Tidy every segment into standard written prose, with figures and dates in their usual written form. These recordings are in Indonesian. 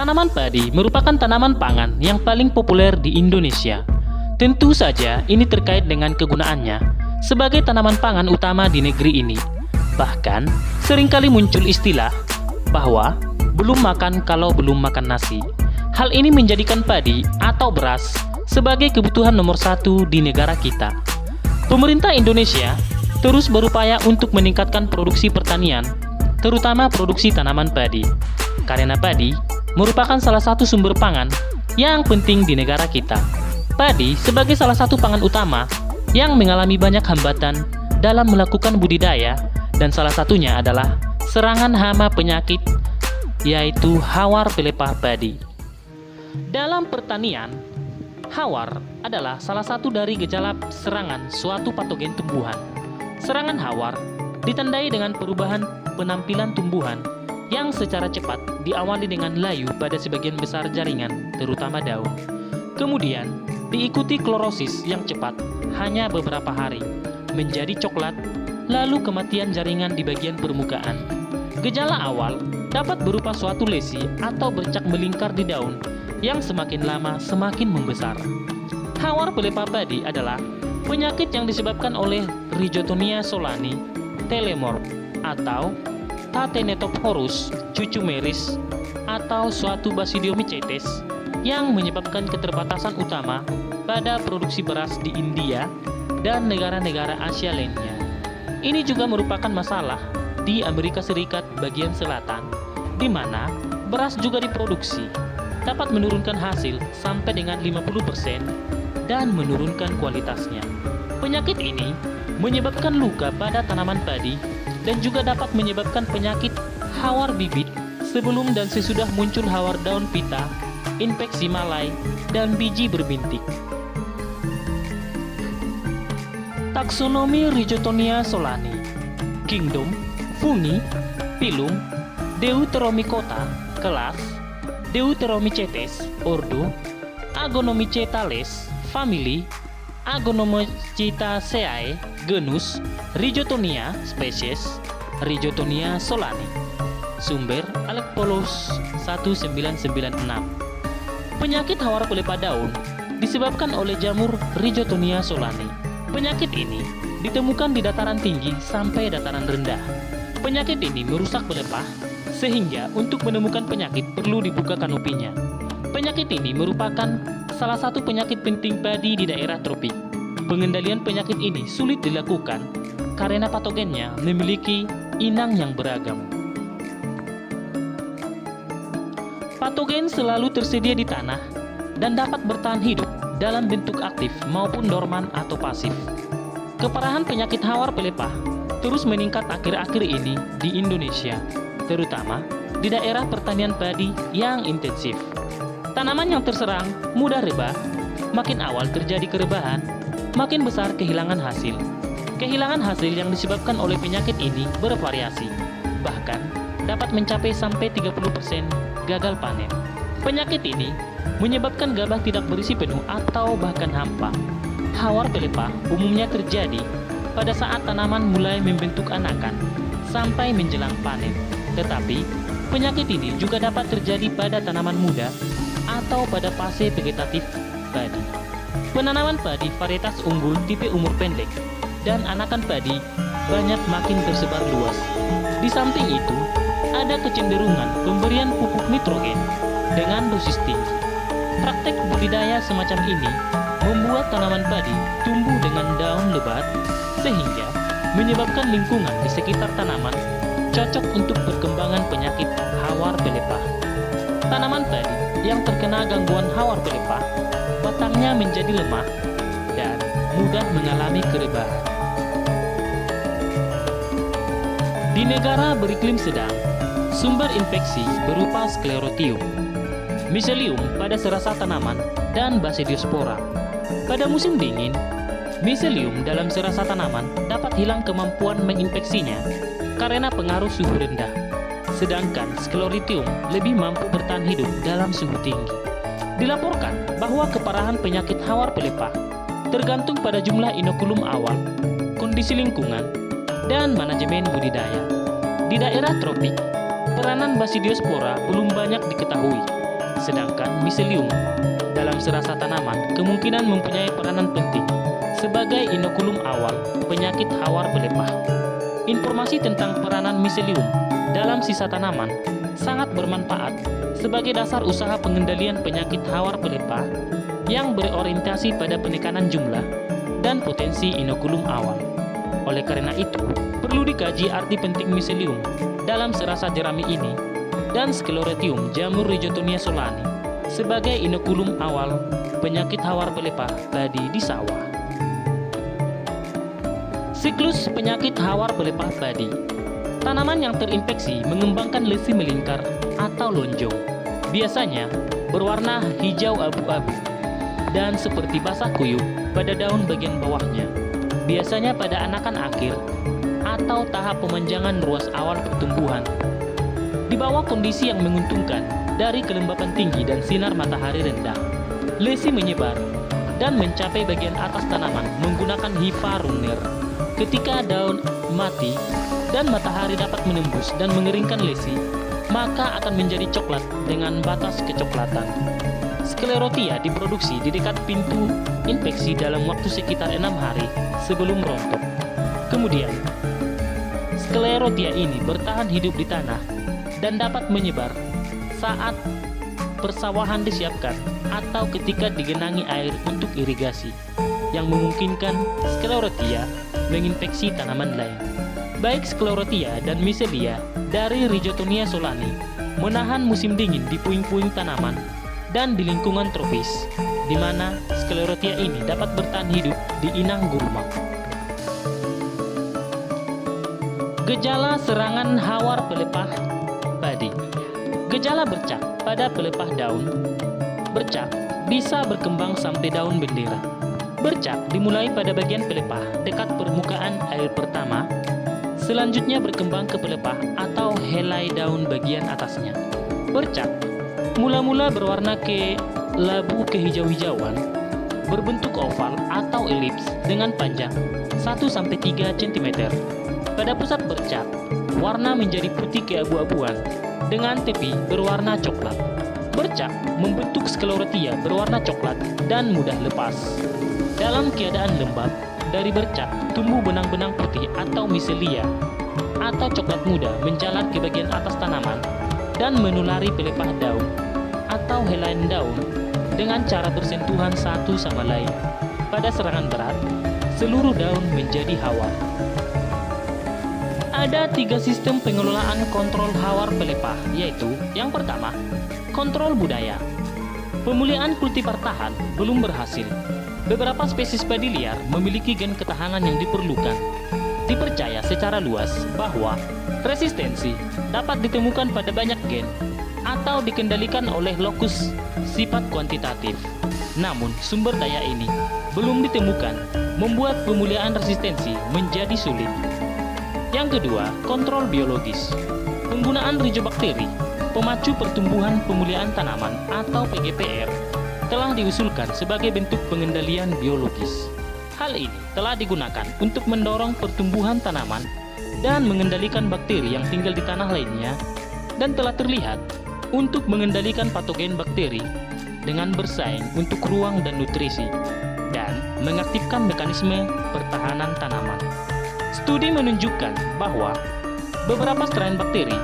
Tanaman padi merupakan tanaman pangan yang paling populer di Indonesia. Tentu saja ini terkait dengan kegunaannya sebagai tanaman pangan utama di negeri ini. Bahkan, seringkali muncul istilah bahwa belum makan kalau belum makan nasi. Hal ini menjadikan padi atau beras sebagai kebutuhan nomor satu di negara kita. Pemerintah Indonesia terus berupaya untuk meningkatkan produksi pertanian, terutama produksi tanaman padi. Karena padi merupakan salah satu sumber pangan yang penting di negara kita. Padi sebagai salah satu pangan utama yang mengalami banyak hambatan dalam melakukan budidaya, dan salah satunya adalah serangan hama penyakit, yaitu hawar pelepah padi. Dalam pertanian, hawar adalah salah satu dari gejala serangan suatu patogen tumbuhan. Serangan hawar ditandai dengan perubahan penampilan tumbuhan yang secara cepat diawali dengan layu pada sebagian besar jaringan, terutama daun. Kemudian diikuti klorosis yang cepat, hanya beberapa hari, menjadi coklat, lalu kematian jaringan di bagian permukaan. Gejala awal dapat berupa suatu lesi atau bercak melingkar di daun yang semakin lama semakin membesar. Hawar pelepah padi adalah penyakit yang disebabkan oleh Rhizotonia solani, telemorph, atau Tatenetophorus cucumeris, atau suatu Basidiomycetes yang menyebabkan keterbatasan utama pada produksi beras di India dan negara-negara Asia lainnya. Ini juga merupakan masalah di Amerika Serikat bagian selatan, di mana beras juga diproduksi, dapat menurunkan hasil sampai dengan 50% dan menurunkan kualitasnya. Penyakit ini menyebabkan luka pada tanaman padi dan juga dapat menyebabkan penyakit hawar bibit sebelum dan sesudah muncul hawar daun pita, infeksi malai, dan biji berbintik. Taksonomi Rhizotonia solani. Kingdom, fungi, phylum, Deuteromycota, kelas, Deuteromycetes, ordo, Agonomycetales, famili, Agonomycetaceae, genus, Rhizotonia, spesies, Rhizotonia solani. Sumber Aleppolos 1996. Penyakit hawar pelepah daun disebabkan oleh jamur Rhizotonia solani. Penyakit ini ditemukan di dataran tinggi sampai dataran rendah. Penyakit ini merusak pelepah, sehingga untuk menemukan penyakit perlu dibuka kanopinya. Penyakit ini merupakan salah satu penyakit penting padi di daerah tropik. Pengendalian penyakit ini sulit dilakukan karena patogennya memiliki inang yang beragam. Patogen selalu tersedia di tanah dan dapat bertahan hidup dalam bentuk aktif maupun dorman atau pasif. Keparahan penyakit hawar pelepah terus meningkat akhir-akhir ini di Indonesia, terutama di daerah pertanian padi yang intensif. Tanaman yang terserang mudah rebah, makin awal terjadi kerebahan, makin besar kehilangan hasil. Kehilangan hasil yang disebabkan oleh penyakit ini bervariasi, bahkan dapat mencapai sampai 30% gagal panen. Penyakit ini menyebabkan gabah tidak berisi penuh atau bahkan hampa. Hawar pelepah umumnya terjadi pada saat tanaman mulai membentuk anakan sampai menjelang panen. Tetapi, penyakit ini juga dapat terjadi pada tanaman muda atau pada fase vegetatif padi. Penanaman padi varietas unggul tipe umur pendek dan anakan padi banyak makin tersebar luas. Di samping itu, ada kecenderungan pemberian pupuk nitrogen dengan dosis tinggi. Praktek budidaya semacam ini membuat tanaman padi tumbuh dengan daun lebat, sehingga menyebabkan lingkungan di sekitar tanaman cocok untuk perkembangan penyakit hawar pelepah. Tanaman padi yang terkena gangguan hawar pelepah, batangnya menjadi lemah dan mudah mengalami kerebahan. Di negara beriklim sedang, sumber infeksi berupa Sclerotium, Miselium pada serasa tanaman, dan Basidiospora. Pada musim dingin, Miselium dalam serasa tanaman dapat hilang kemampuan menginfeksinya karena pengaruh suhu rendah, sedangkan Sclerotium lebih mampu bertahan hidup dalam suhu tinggi. Dilaporkan bahwa keparahan penyakit hawar pelepah tergantung pada jumlah inokulum awal, kondisi lingkungan, dan manajemen budidaya. Di daerah tropik, peranan Basidiospora belum banyak diketahui. Sedangkan miselium dalam serasa tanaman kemungkinan mempunyai peranan penting sebagai inokulum awal penyakit hawar pelepah. Informasi tentang peranan miselium dalam sisa tanaman sangat bermanfaat sebagai dasar usaha pengendalian penyakit hawar pelepah yang berorientasi pada penekanan jumlah dan potensi inokulum awal. Oleh karena itu, perlu dikaji arti penting miselium dalam serasa jerami ini dan Sclerotium jamur Rhizotonia solani sebagai inokulum awal penyakit hawar pelepah padi di sawah. Siklus penyakit hawar pelepah padi. Tanaman yang terinfeksi mengembangkan lesi melingkar atau lonjong. Biasanya berwarna hijau abu-abu dan seperti basah kuyup pada daun bagian bawahnya. Biasanya pada anakan akhir atau tahap pemanjangan ruas awal pertumbuhan. Di bawah kondisi yang menguntungkan dari kelembapan tinggi dan sinar matahari rendah, lesi menyebar dan mencapai bagian atas tanaman menggunakan hifa Runner. Ketika daun mati dan matahari dapat menembus dan mengeringkan lesi, maka akan menjadi coklat dengan batas kecoklatan. Sclerotia diproduksi di dekat pintu infeksi dalam waktu sekitar 6 hari sebelum rontok. Kemudian, Sclerotia ini bertahan hidup di tanah dan dapat menyebar saat persawahan disiapkan atau ketika digenangi air untuk irigasi, yang memungkinkan Sclerotia menginfeksi tanaman lain. Baik Sclerotia dan Miselia dari Rhizotonia solani menahan musim dingin di puing-puing tanaman dan di lingkungan tropis, di mana Sclerotia ini dapat bertahan hidup di inang gurma. Gejala serangan hawar pelepah padi. Gejala bercak pada pelepah daun. Bercak bisa berkembang sampai daun bendera. Bercak dimulai pada bagian pelepah dekat permukaan air pertama, selanjutnya berkembang ke pelepah atau helai daun bagian atasnya. Bercak mula-mula berwarna labu kehijau-hijauan, berbentuk oval atau elips dengan panjang 1-3 cm. Pada pusat bercak, warna menjadi putih keabu-abuan dengan tepi berwarna coklat. Bercak membentuk Sclerotia berwarna coklat dan mudah lepas. Dalam keadaan lembab, dari bercak tumbuh benang-benang putih atau miselia atau coklat muda menjalar ke bagian atas tanaman dan menulari pelepah daun atau helai daun dengan cara bersentuhan satu sama lain. Pada serangan berat, seluruh daun menjadi hawar. Ada 3 sistem pengelolaan kontrol hawar pelepah, yaitu yang pertama, kontrol budaya. Pemulihan kultivar tahan belum berhasil. Beberapa spesies padi liar memiliki gen ketahanan yang diperlukan. Dipercaya secara luas bahwa resistensi dapat ditemukan pada banyak gen atau dikendalikan oleh lokus sifat kuantitatif. Namun, sumber daya ini belum ditemukan, membuat pemulihan resistensi menjadi sulit. Yang kedua, kontrol biologis. Penggunaan rizobakteri, pemacu pertumbuhan pemulihan tanaman atau PGPR, telah diusulkan sebagai bentuk pengendalian biologis. Hal ini telah digunakan untuk mendorong pertumbuhan tanaman dan mengendalikan bakteri yang tinggal di tanah lainnya, dan telah terlihat untuk mengendalikan patogen bakteri dengan bersaing untuk ruang dan nutrisi, dan mengaktifkan mekanisme pertahanan tanaman. Studi menunjukkan bahwa beberapa strain bakteri,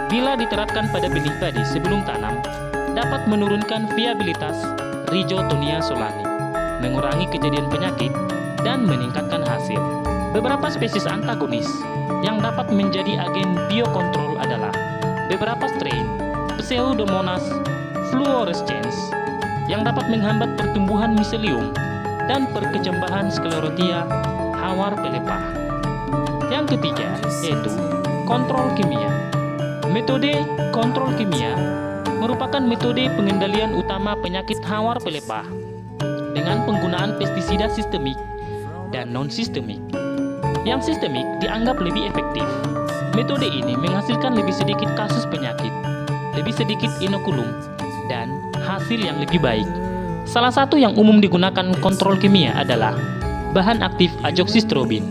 bila diterapkan pada benih padi sebelum tanam, dapat menurunkan viabilitas Rhizotonia solani, mengurangi kejadian penyakit, dan meningkatkan hasil. Beberapa spesies antagonis yang dapat menjadi agen biokontrol adalah beberapa strain Pseudomonas fluorescens yang dapat menghambat pertumbuhan miselium dan perkecambahan Sclerotia hawar pelepah. Yang ketiga yaitu kontrol kimia. Metode kontrol kimia merupakan metode pengendalian utama penyakit hawar pelepah dengan penggunaan pestisida sistemik dan non-sistemik. Yang sistemik dianggap lebih efektif. Metode ini menghasilkan lebih sedikit kasus penyakit, lebih sedikit inokulum, dan hasil yang lebih baik. Salah satu yang umum digunakan kontrol kimia adalah bahan aktif azoxystrobin,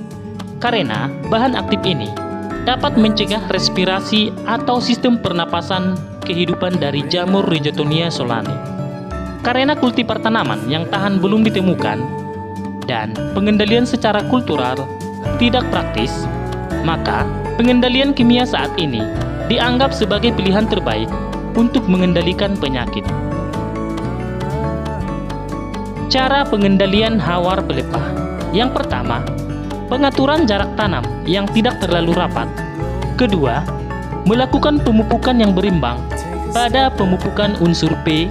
karena bahan aktif ini dapat mencegah respirasi atau sistem pernapasan kehidupan dari jamur Rhizotonia solane. Karena kultivar tanaman yang tahan belum ditemukan dan pengendalian secara kultural tidak praktis, maka pengendalian kimia saat ini dianggap sebagai pilihan terbaik untuk mengendalikan penyakit. Cara pengendalian hawar pelepah. Yang pertama, pengaturan jarak tanam yang tidak terlalu rapat. Kedua, melakukan pemupukan yang berimbang pada pemupukan unsur P,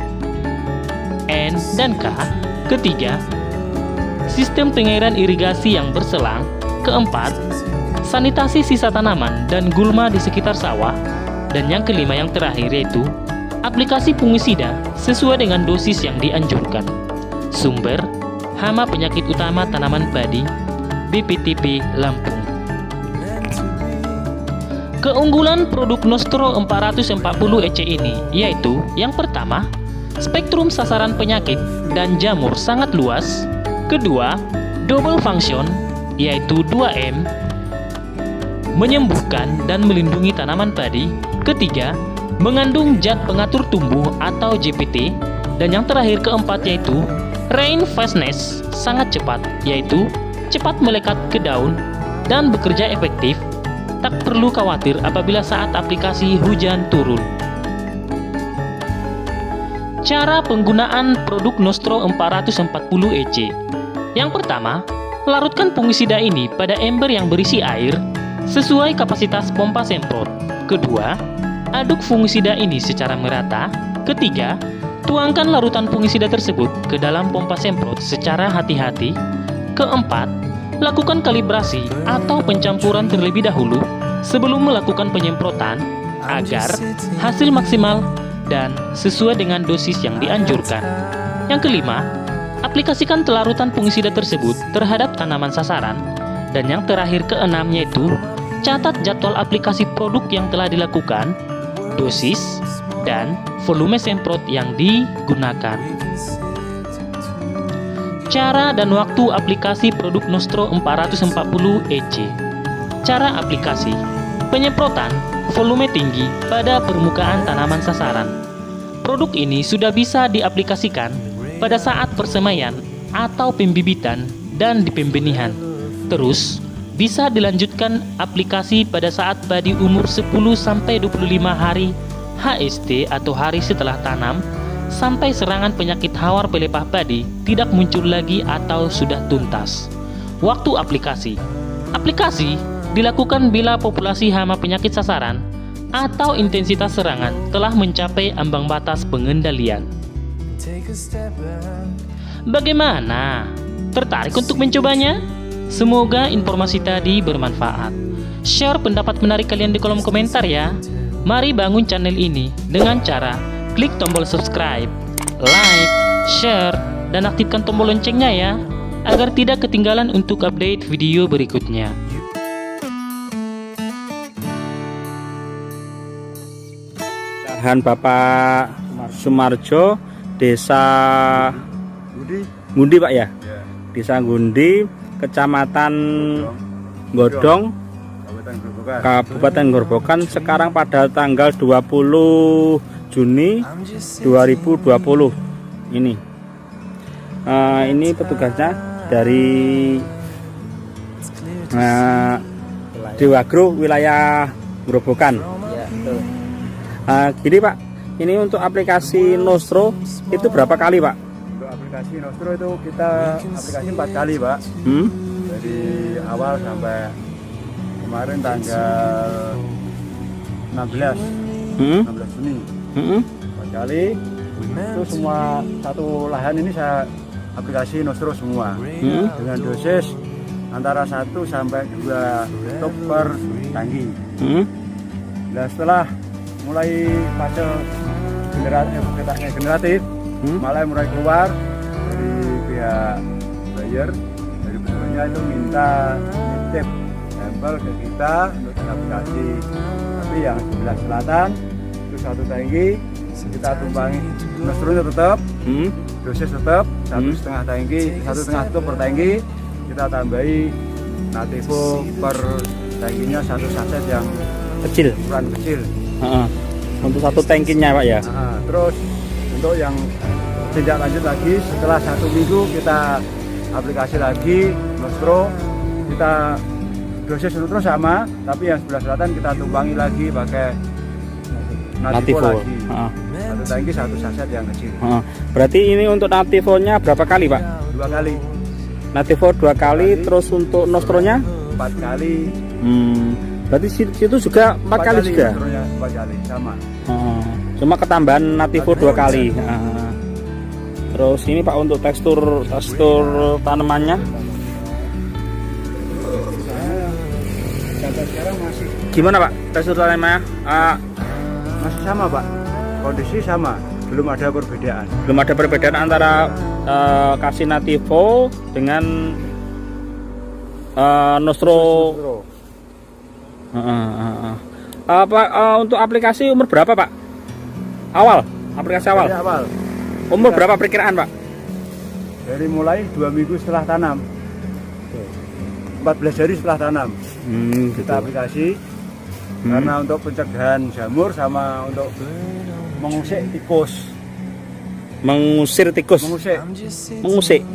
N, dan K. Ketiga, sistem pengairan irigasi yang berselang. Keempat, sanitasi sisa tanaman dan gulma di sekitar sawah. Dan yang kelima yang terakhir yaitu aplikasi fungisida sesuai dengan dosis yang dianjurkan. Sumber, hama penyakit utama tanaman padi, BPTP Lampung. Keunggulan produk Nostro 440 EC ini yaitu yang pertama, spektrum sasaran penyakit dan jamur sangat luas. Kedua, double function yaitu 2M, menyembuhkan dan melindungi tanaman padi. Ketiga, mengandung zat pengatur tumbuh atau JPT. Dan yang terakhir keempat yaitu rain fastness, sangat cepat, yaitu cepat melekat ke daun dan bekerja efektif. Tak perlu khawatir apabila saat aplikasi hujan turun. Cara penggunaan produk Nostro 440 EC. Yang pertama, larutkan fungisida ini pada ember yang berisi air sesuai kapasitas pompa semprot. Kedua, aduk fungisida ini secara merata. Ketiga, tuangkan larutan fungisida tersebut ke dalam pompa semprot secara hati-hati. Keempat, lakukan kalibrasi atau pencampuran terlebih dahulu sebelum melakukan penyemprotan agar hasil maksimal dan sesuai dengan dosis yang dianjurkan. Yang kelima, aplikasikan larutan fungisida tersebut terhadap tanaman sasaran. Dan yang terakhir keenam yaitu catat jadwal aplikasi produk yang telah dilakukan, dosis, dan volume semprot yang digunakan. Cara dan waktu aplikasi produk Nostro 440 EC. Cara aplikasi: penyemprotan volume tinggi pada permukaan tanaman sasaran. Produk ini sudah bisa diaplikasikan pada saat persemaian atau pembibitan dan di pembenihan. Terus, bisa dilanjutkan aplikasi pada saat padi umur 10-25 hari HST atau hari setelah tanam, sampai serangan penyakit hawar pelepah padi tidak muncul lagi atau sudah tuntas. Waktu aplikasi. Aplikasi dilakukan bila populasi hama penyakit sasaran atau intensitas serangan telah mencapai ambang batas pengendalian. Bagaimana? Tertarik untuk mencobanya? Semoga informasi tadi bermanfaat. Share pendapat menarik kalian di kolom komentar ya. Mari bangun channel ini dengan cara klik tombol subscribe, like, share, dan aktifkan tombol loncengnya ya, agar tidak ketinggalan untuk update video berikutnya. Lahan Bapak Sumarjo, Desa Gundi Pak ya? Desa Gundi, Kecamatan Godong, Kabupaten Grobogan, sekarang pada tanggal 20 Juni 2020 ini. Ini petugasnya dari Dewagro wilayah Grobogan. Gini Pak, ini untuk aplikasi Nostro itu berapa kali Pak? Untuk aplikasi Nostro itu kita aplikasi 4 kali Pak. Dari awal sampai kemarin tanggal 16 Juni 4 kali. Itu semua satu lahan ini saya aplikasi Nostro semua dengan dosis antara 1 sampai 2 top per tangki. Dan setelah mulai fase generatif mulai keluar dari pihak buyer, dari petugasnya itu minta nitip sampel ke kita untuk aplikasi. Tapi yang sebelah selatan itu 1 tangki kita tumpangi Nostro tetap, dosis tetap 1,5 tangki, 1,5 tutup per tangki, kita tambahi Nativo per tangkinya 1 saset yang Kecil. ukuran kecil. Untuk satu tangkinya Pak ya. Nah, terus untuk yang tindak lanjut lagi setelah 1 minggu kita aplikasi lagi Nostro, kita dosis Nostro sama, tapi yang sebelah selatan kita tumpangi lagi pakai Nativo lagi. Satu tangki 1 saset yang kecil. Berarti ini untuk Nativonya berapa kali Pak? 2 kali. Nativo 2 kali, terus untuk Nostronya 4 kali. Berarti situ juga 4 kali juga. Nostronya 4 kali sama. Cuma ketambahan Nativo 2 kali. Terus ini Pak untuk tekstur tanamannya. Sampai sekarang masih Gimana Pak tekstur tanamannya? masih sama Pak. Kondisi sama, belum ada perbedaan. Belum ada perbedaan antara kasih Nativo dengan Nostro. Untuk aplikasi umur berapa Pak? Aplikasi awal. Dari awal. Umur berapa perkiraan Pak? Dari mulai 2 minggu setelah tanam, 14 hari setelah tanam kita aplikasi. Karena untuk pencegahan jamur sama untuk mengusir tikus. Mengusir tikus. Mengusir.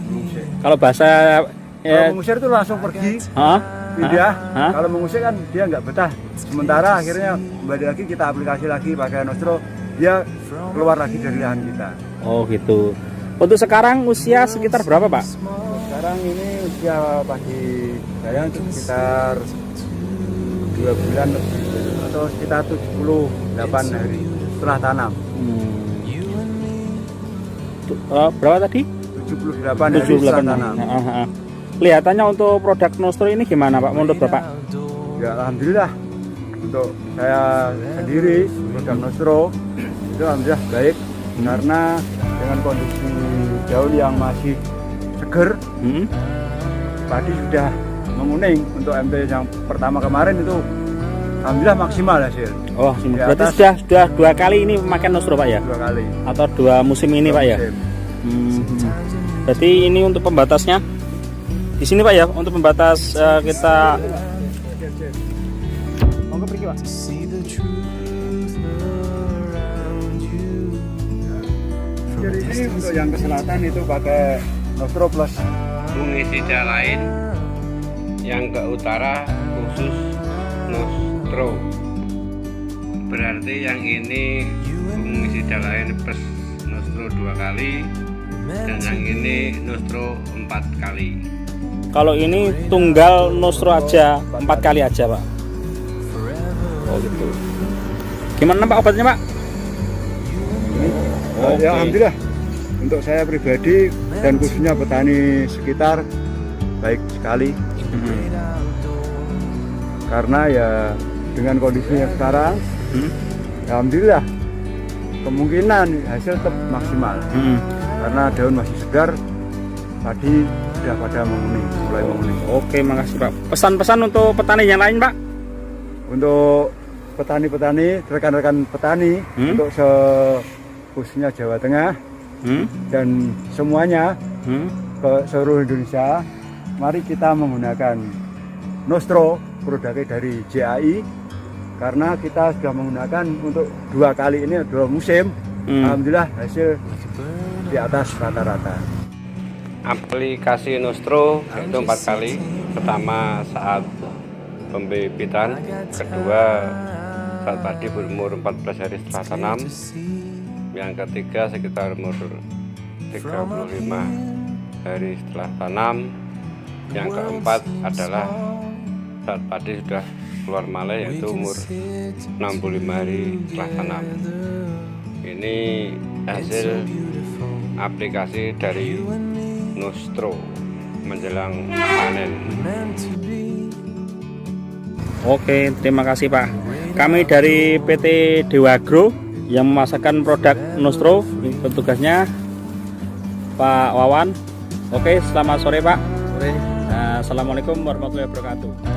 Kalau bahasa kalau mengusir itu langsung pergi, pindah. Kalau mengusir kan dia nggak betah. Sementara akhirnya kembali lagi kita aplikasi lagi pakai Nostro, dia keluar lagi dari lahan kita. Oh gitu. Untuk sekarang usia sekitar berapa Pak? Sekarang ini usia pagi saya itu sekitar 2 bulan lebih, atau sekitar 78 hari setelah tanam. Berapa tadi? 78 hari setelah tanam. Kelihatannya untuk produk Nostro ini gimana Pak menurut Bapak? Ya alhamdulillah, untuk saya sendiri produk Nostro itu alhamdulillah baik. Karena dengan kondisi daun yang masih seger, padi sudah menguning. Untuk MT yang pertama kemarin itu alhamdulillah maksimal hasil. Oh, berarti sudah 2 kali ini memakai Nostro Pak ya? 2 kali. Atau 2 musim ini Pak ya? Berarti ini untuk pembatasnya di sini Pak ya, untuk pembatas kita. Monggo pergi Pak. Jadi ini untuk yang ke selatan itu pakai Nostro plus fungisida lain, yang ke utara khusus Nostro. Berarti yang ini fungisida lain plus Nostro 2 kali, dan yang ini Nostro 4 kali. Kalau ini tunggal Nostro aja 4 kali aja Pak. Oh gitu. Gimana Pak obatnya Pak? Ya alhamdulillah, untuk saya pribadi dan khususnya petani sekitar baik sekali. Karena ya dengan kondisinya sekarang, alhamdulillah kemungkinan hasil tetap maksimal. Karena daun masih segar, padi sudah pada menguning, mulai menguning. Oke, makasih Pak. Pesan-pesan untuk petani yang lain Pak? Untuk petani-petani, rekan-rekan petani, untuk khususnya Jawa Tengah dan semuanya ke seluruh Indonesia, mari kita menggunakan Nostro, produknya dari JAI, karena kita sudah menggunakan untuk 2 kali ini, 2 musim. Alhamdulillah hasil di atas rata-rata. Aplikasi Nostro itu 4 kali. Pertama saat pembibitan, kedua saat padi berumur 14 hari setelah tanam, yang ketiga sekitar umur 35 hari setelah tanam, yang keempat adalah saat padi sudah keluar malai, yaitu umur 65 hari setelah tanam. Ini hasil aplikasi dari Nostro menjelang panen. Oke, terima kasih Pak. Kami dari PT Dewa Agro yang memasarkan produk Nostro, petugasnya Pak Wawan. Oke, selamat sore Pak. Assalamualaikum warahmatullahi wabarakatuh.